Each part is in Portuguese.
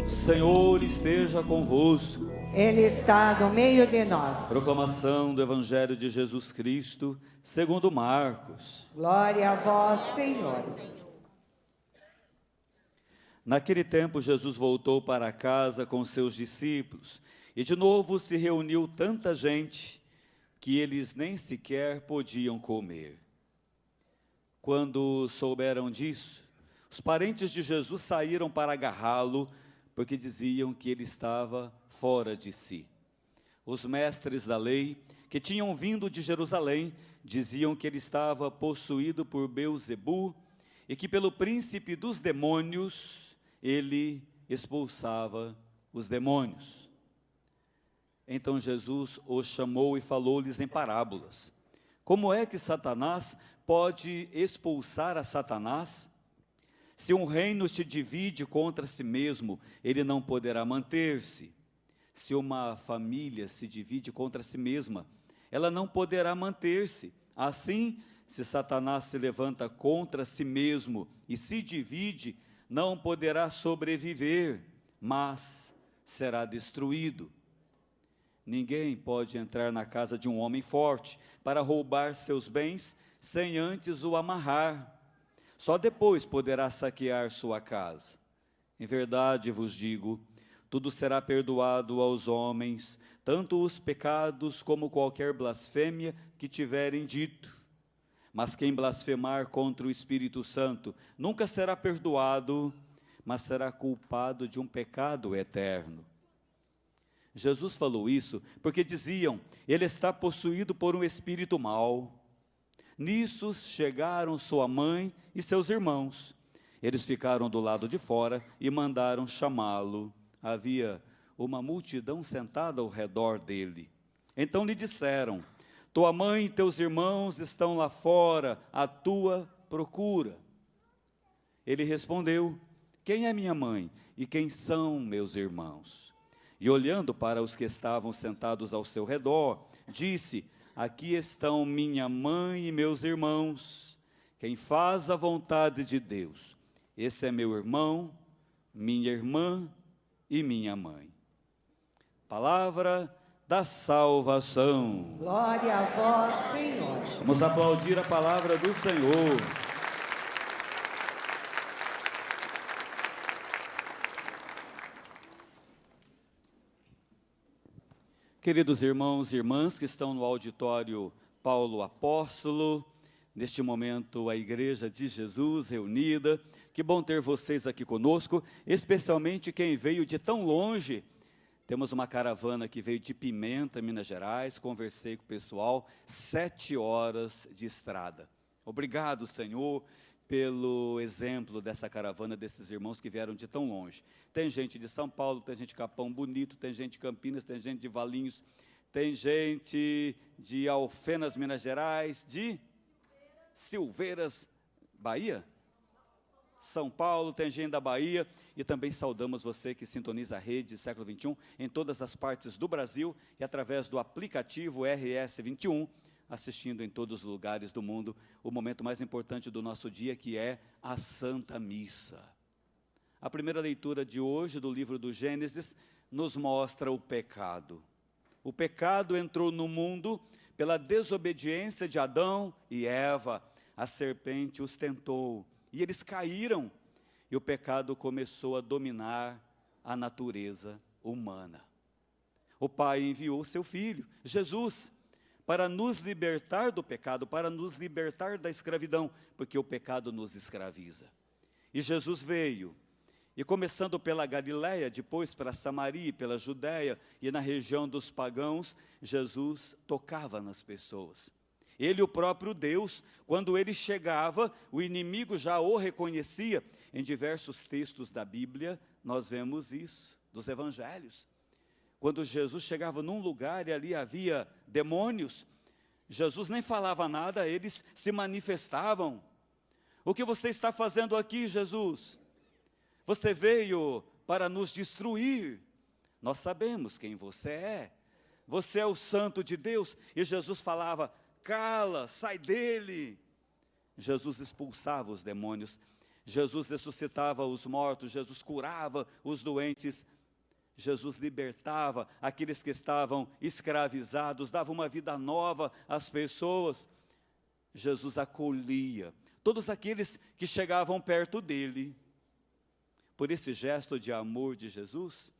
Senhor esteja convosco. Ele está no meio de nós. Proclamação do Evangelho de Jesus Cristo, segundo Marcos. Glória a vós, Senhor. Naquele tempo, Jesus voltou para casa com seus discípulos, e de novo se reuniu tanta gente que eles nem sequer podiam comer. Quando souberam disso, os parentes de Jesus saíram para agarrá-lo, porque diziam que ele estava fora de si. Os mestres da lei, que tinham vindo de Jerusalém, diziam que ele estava possuído por Beelzebu e que pelo príncipe dos demônios ele expulsava os demônios. Então Jesus os chamou e falou-lhes em parábolas. Como é que Satanás pode expulsar a Satanás? Se um reino se divide contra si mesmo, ele não poderá manter-se. Se uma família se divide contra si mesma, ela não poderá manter-se. Assim, se Satanás se levanta contra si mesmo e se divide, não poderá sobreviver, mas será destruído. Ninguém pode entrar na casa de um homem forte para roubar seus bens sem antes o amarrar. Só depois poderá saquear sua casa. Em verdade vos digo, tudo será perdoado aos homens, tanto os pecados como qualquer blasfêmia que tiverem dito. Mas quem blasfemar contra o Espírito Santo nunca será perdoado, mas será culpado de um pecado eterno. Jesus falou isso porque diziam, ele está possuído por um espírito mau. Nisso chegaram sua mãe e seus irmãos. Eles ficaram do lado de fora e mandaram chamá-lo. Havia uma multidão sentada ao redor dele. Então lhe disseram, tua mãe e teus irmãos estão lá fora, à tua procura. Ele respondeu, quem é minha mãe e quem são meus irmãos? E olhando para os que estavam sentados ao seu redor, disse, aqui estão minha mãe e meus irmãos, quem faz a vontade de Deus. Esse é meu irmão, minha irmã e minha mãe. Palavra da salvação. Glória a vós, Senhor. Vamos aplaudir a palavra do Senhor. Queridos irmãos e irmãs que estão no auditório Paulo Apóstolo, neste momento a Igreja de Jesus reunida, que bom ter vocês aqui conosco, especialmente quem veio de tão longe. Temos uma caravana que veio de Pimenta, Minas Gerais, conversei com o pessoal, 7 horas de estrada. Obrigado, Senhor, pelo exemplo dessa caravana, desses irmãos que vieram de tão longe. Tem gente de São Paulo, tem gente de Capão Bonito, tem gente de Campinas, tem gente de Valinhos, tem gente de Alfenas, Minas Gerais, de Silveiras, Bahia? São Paulo, tem gente da Bahia, e também saudamos você que sintoniza a rede Século XXI em todas as partes do Brasil e através do aplicativo RS21, assistindo em todos os lugares do mundo, o momento mais importante do nosso dia, que é a Santa Missa. A primeira leitura de hoje, do livro do Gênesis, nos mostra o pecado. O pecado entrou no mundo pela desobediência de Adão e Eva. A serpente os tentou, e eles caíram, e o pecado começou a dominar a natureza humana. O Pai enviou seu Filho, Jesus, para nos libertar do pecado, para nos libertar da escravidão, porque o pecado nos escraviza. E Jesus veio, e começando pela Galileia, depois para Samaria, pela Judéia e na região dos pagãos, Jesus tocava nas pessoas. Ele, o próprio Deus, quando ele chegava, o inimigo já o reconhecia. Em diversos textos da Bíblia, nós vemos isso, dos evangelhos. Quando Jesus chegava num lugar e ali havia demônios, Jesus nem falava nada, eles se manifestavam. O que você está fazendo aqui, Jesus? Você veio para nos destruir. Nós sabemos quem você é. Você é o Santo de Deus. E Jesus falava, cala, sai dele. Jesus expulsava os demônios. Jesus ressuscitava os mortos, Jesus curava os doentes, Jesus libertava aqueles que estavam escravizados, dava uma vida nova às pessoas. Jesus acolhia todos aqueles que chegavam perto dele. Por esse gesto de amor de Jesus,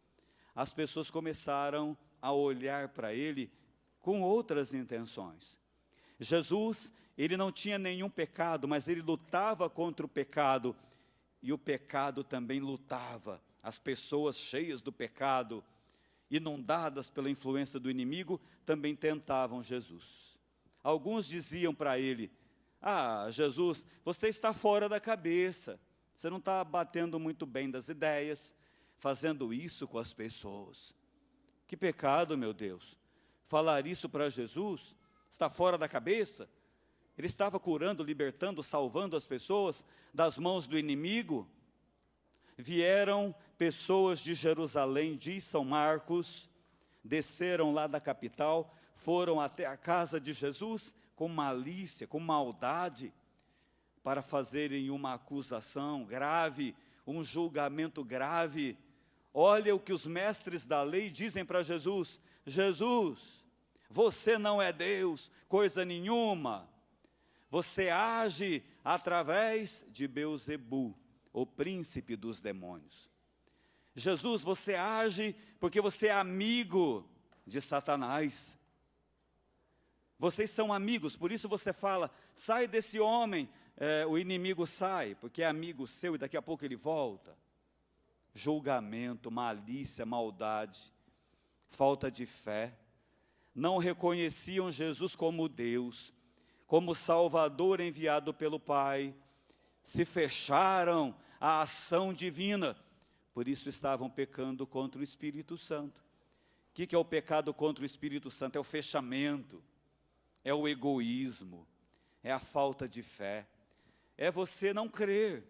as pessoas começaram a olhar para ele com outras intenções. Jesus, ele não tinha nenhum pecado, mas ele lutava contra o pecado, e o pecado também lutava. As pessoas cheias do pecado, inundadas pela influência do inimigo, também tentavam Jesus. Alguns diziam para ele: ah, Jesus, você está fora da cabeça, você não está batendo muito bem das ideias, fazendo isso com as pessoas. Que pecado, meu Deus, falar isso para Jesus, está fora da cabeça? Ele estava curando, libertando, salvando as pessoas das mãos do inimigo. Vieram pessoas de Jerusalém, diz São Marcos, desceram lá da capital, foram até a casa de Jesus com malícia, com maldade, para fazerem uma acusação grave, um julgamento grave. Olha o que os mestres da lei dizem para Jesus: Jesus, você não é Deus, coisa nenhuma. Você age através de Beelzebu, o príncipe dos demônios. Jesus, você age porque você é amigo de Satanás. Vocês são amigos, por isso você fala: sai desse homem, o inimigo sai, porque é amigo seu e daqui a pouco ele volta. Julgamento, malícia, maldade, falta de fé. Não reconheciam Jesus como Deus, como Salvador enviado pelo Pai. Se fecharam à ação divina, por isso estavam pecando contra o Espírito Santo. O que é o pecado contra o Espírito Santo? É o fechamento, é o egoísmo, é a falta de fé, é você não crer,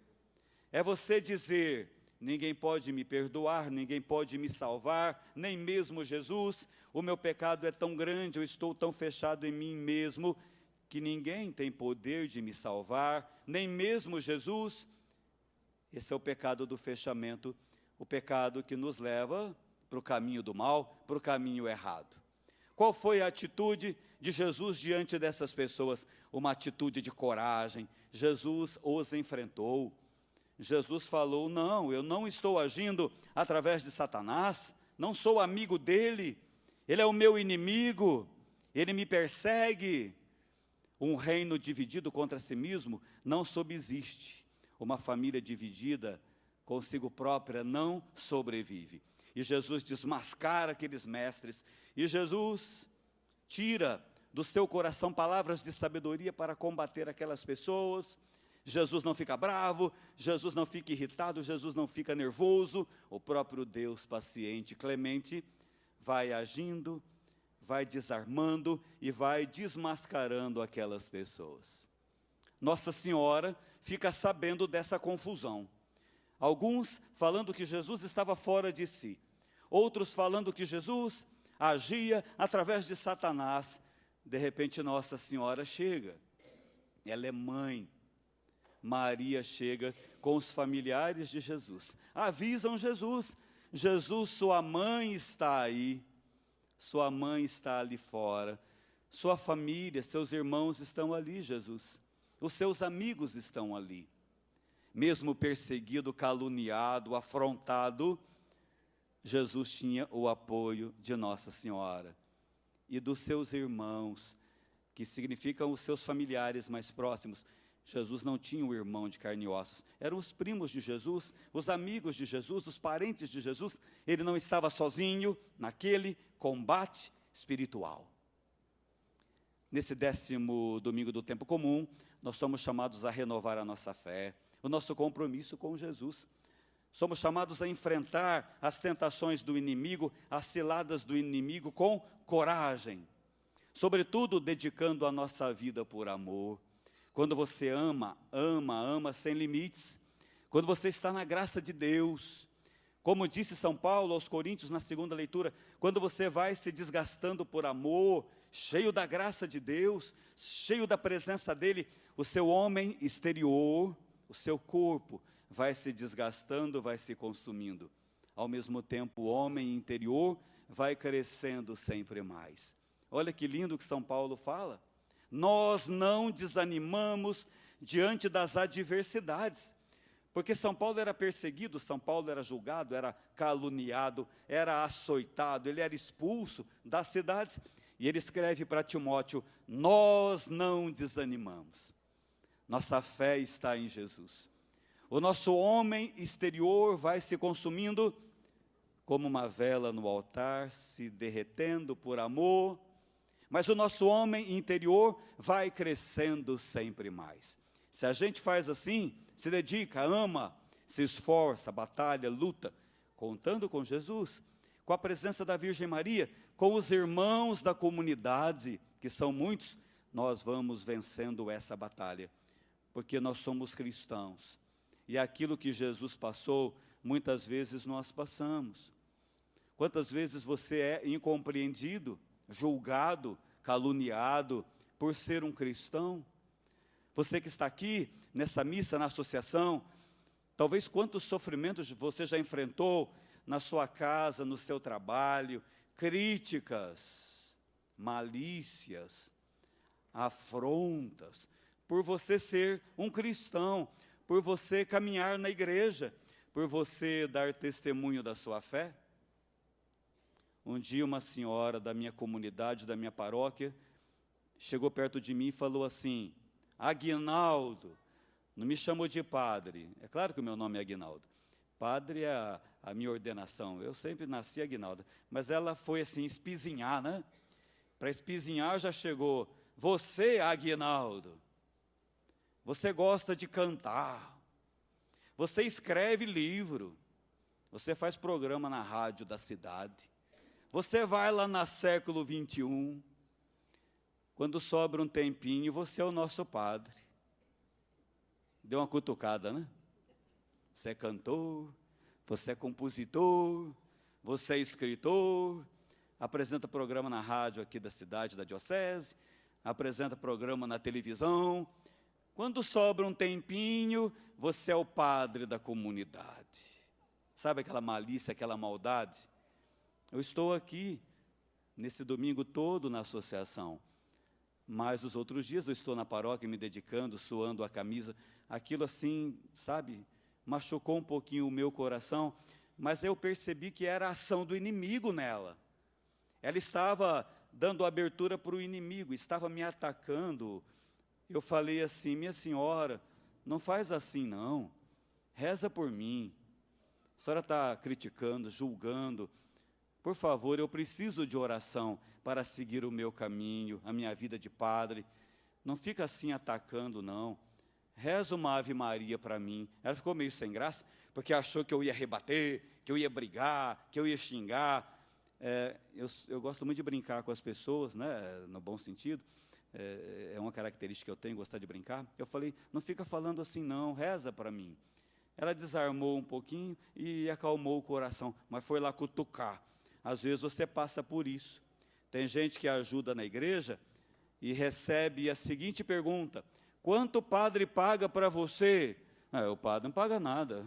é você dizer: ninguém pode me perdoar, ninguém pode me salvar, nem mesmo Jesus. O meu pecado é tão grande, eu estou tão fechado em mim mesmo, que ninguém tem poder de me salvar, nem mesmo Jesus. Esse é o pecado do fechamento, o pecado que nos leva para o caminho do mal, para o caminho errado. Qual foi a atitude de Jesus diante dessas pessoas? Uma atitude de coragem. Jesus os enfrentou. Jesus falou: não, eu não estou agindo através de Satanás, não sou amigo dele, ele é o meu inimigo, ele me persegue. Um reino dividido contra si mesmo não subsiste. Uma família dividida consigo própria não sobrevive. E Jesus desmascara aqueles mestres, e Jesus tira do seu coração palavras de sabedoria para combater aquelas pessoas. Jesus não fica bravo, Jesus não fica irritado, Jesus não fica nervoso. O próprio Deus paciente, clemente, vai agindo, vai desarmando e vai desmascarando aquelas pessoas. Nossa Senhora fica sabendo dessa confusão. Alguns falando que Jesus estava fora de si, outros falando que Jesus agia através de Satanás. De repente Nossa Senhora chega, ela é mãe. Maria chega com os familiares de Jesus, avisam Jesus: Jesus, sua mãe está aí, sua mãe está ali fora, sua família, seus irmãos estão ali, Jesus, os seus amigos estão ali. Mesmo perseguido, caluniado, afrontado, Jesus tinha o apoio de Nossa Senhora e dos seus irmãos, que significam os seus familiares mais próximos. Jesus não tinha um irmão de carne e ossos, eram os primos de Jesus, os amigos de Jesus, os parentes de Jesus. Ele não estava sozinho naquele combate espiritual. Nesse 10º domingo do tempo comum, nós somos chamados a renovar a nossa fé, o nosso compromisso com Jesus. Somos chamados a enfrentar as tentações do inimigo, as ciladas do inimigo com coragem, sobretudo dedicando a nossa vida por amor. Quando você ama sem limites, quando você está na graça de Deus, como disse São Paulo aos Coríntios na segunda leitura, quando você vai se desgastando por amor, cheio da graça de Deus, cheio da presença dEle, o seu homem exterior, o seu corpo vai se desgastando, vai se consumindo. Ao mesmo tempo, o homem interior vai crescendo sempre mais. Olha que lindo que São Paulo fala. Nós não desanimamos diante das adversidades. Porque São Paulo era perseguido, São Paulo era julgado, era caluniado, era açoitado, ele era expulso das cidades. E ele escreve para Timóteo: nós não desanimamos. Nossa fé está em Jesus. O nosso homem exterior vai se consumindo como uma vela no altar, se derretendo por amor, mas o nosso homem interior vai crescendo sempre mais. Se a gente faz assim, se dedica, ama, se esforça, batalha, luta, contando com Jesus, com a presença da Virgem Maria, com os irmãos da comunidade, que são muitos, nós vamos vencendo essa batalha, porque nós somos cristãos, e aquilo que Jesus passou, muitas vezes nós passamos. Quantas vezes você é incompreendido, julgado, caluniado, por ser um cristão? Você que está aqui, nessa missa, na associação, talvez quantos sofrimentos você já enfrentou na sua casa, no seu trabalho, críticas, malícias, afrontas, por você ser um cristão, por você caminhar na igreja, por você dar testemunho da sua fé. Um dia uma senhora da minha comunidade, da minha paróquia, chegou perto de mim e falou assim: Aguinaldo, não me chamou de padre, é claro que o meu nome é Aguinaldo, padre é a minha ordenação, eu sempre nasci Aguinaldo, mas ela foi assim, espizinhar, né? Para espizinhar já chegou: você, Aguinaldo, você gosta de cantar, você escreve livro, você faz programa na rádio da cidade, você vai lá na século 21, quando sobra um tempinho, você é o nosso padre. Deu uma cutucada, né? Você é cantor, você é compositor, você é escritor, apresenta programa na rádio aqui da cidade, da diocese, apresenta programa na televisão. Quando sobra um tempinho, você é o padre da comunidade. Sabe aquela malícia, aquela maldade? Eu estou aqui, nesse domingo todo na associação, mas os outros dias eu estou na paróquia me dedicando, suando a camisa. Aquilo assim, sabe, machucou um pouquinho o meu coração, mas eu percebi que era a ação do inimigo nela. Ela estava dando abertura para o inimigo, estava me atacando. Eu falei assim: minha senhora, não faz assim não, reza por mim. A senhora está criticando, julgando. Por favor, eu preciso de oração para seguir o meu caminho, a minha vida de padre. Não fica assim atacando, não. Reza uma Ave Maria para mim. Ela ficou meio sem graça, porque achou que eu ia rebater, que eu ia brigar, que eu ia xingar. Eu gosto muito de brincar com as pessoas, né, no bom sentido. É uma característica que eu tenho, gostar de brincar. Eu falei: não fica falando assim não, reza para mim. Ela desarmou um pouquinho e acalmou o coração, mas foi lá cutucar. Às vezes você passa por isso. Tem gente que ajuda na igreja e recebe a seguinte pergunta: quanto o padre paga para você? O padre não paga nada,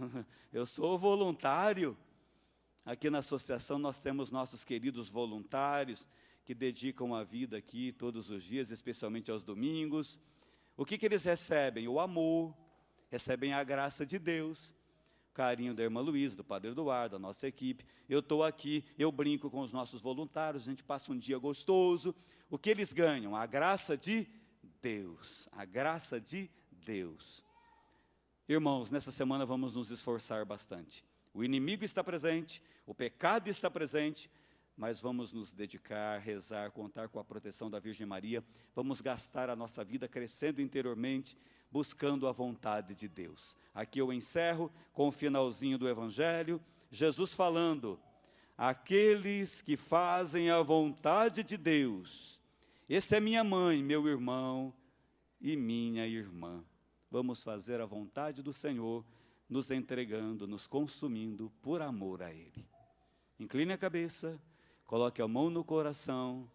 eu sou voluntário. Aqui na associação nós temos nossos queridos voluntários, que dedicam a vida aqui todos os dias, especialmente aos domingos. O que eles recebem? O amor, recebem a graça de Deus, carinho da irmã Luísa, do padre Eduardo, da nossa equipe. Eu estou aqui, eu brinco com os nossos voluntários, a gente passa um dia gostoso. O que eles ganham? A graça de Deus, a graça de Deus. Irmãos, nessa semana vamos nos esforçar bastante. O inimigo está presente, o pecado está presente, mas vamos nos dedicar, rezar, contar com a proteção da Virgem Maria. Vamos gastar a nossa vida crescendo interiormente, buscando a vontade de Deus. Aqui eu encerro com o finalzinho do Evangelho, Jesus falando: aqueles que fazem a vontade de Deus. Esse é minha mãe, meu irmão e minha irmã. Vamos fazer a vontade do Senhor, nos entregando, nos consumindo por amor a Ele. Incline a cabeça, coloque a mão no coração,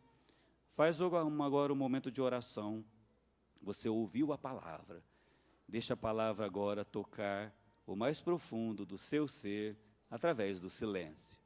faz agora um momento de oração. Você ouviu a palavra, Deixa a palavra agora tocar o mais profundo do seu ser através do silêncio.